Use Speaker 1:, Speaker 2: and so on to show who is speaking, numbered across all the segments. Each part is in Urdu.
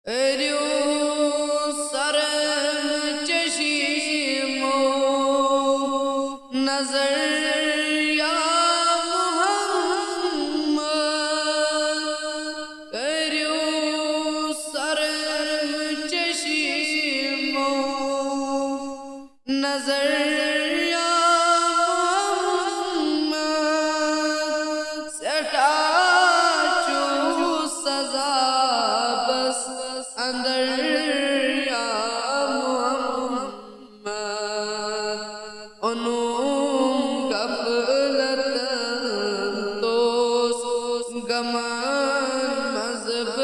Speaker 1: اريو سرم چشیمو نظر یا محمد اريو سرم چشیمو نظر یا محمد سٹا اندر یا محمد انوم غفلت توس گمان مذہب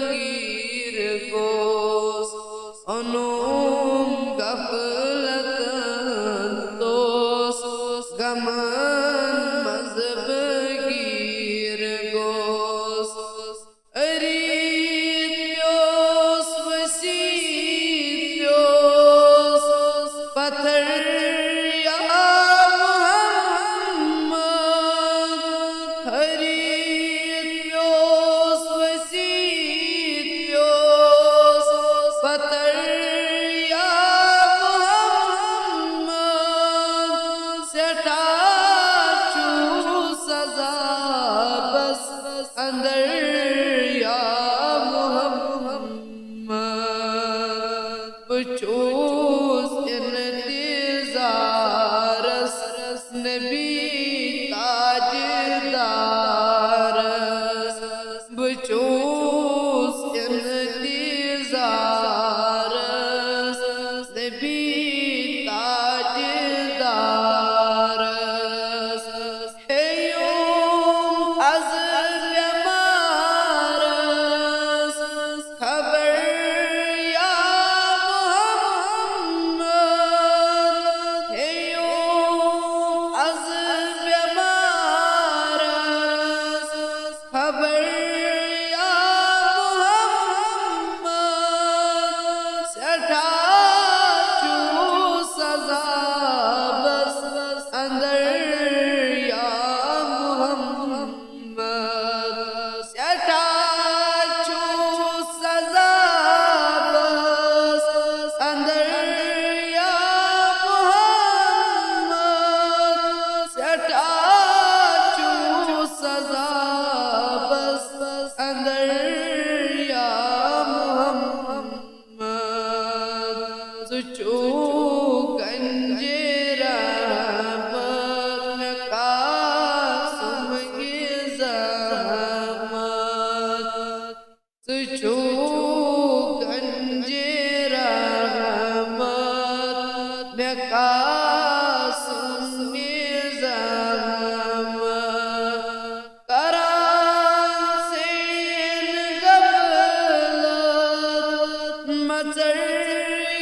Speaker 1: گیر گوس انوم غفلت توس گمان مذہب گیر گوس پتھر یا محمد حریت پیوس وسیع پیوس پتھر یا محمد سٹا چو سزا بس اندر یا محمد بچوس نبی تاجدارس بچوس انتظارس نبی تاجدارس ایوم از بیمارس خبر یا محمد ایوم از خبر یا محمد سٹا چو سزا بس اندر یا محمد سٹا چو سزا بس اندر یا محمد سٹا سزا بس اندر یا محمد سچو گنج رحمت قاسم کی زحمت سچو گنج رحمت قاسم کی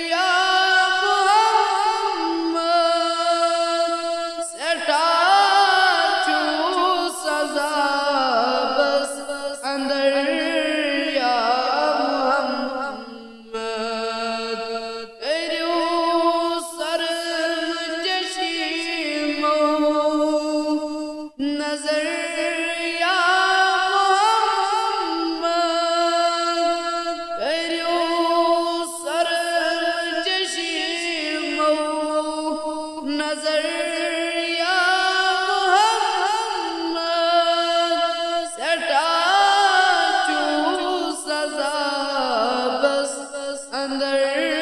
Speaker 1: یا محمد سٹا چو سزا بس اندر یا محمد اريو سرم چشیمو نظر یا محمد اريو نظر یا محمد سٹا چو سزا بس اندر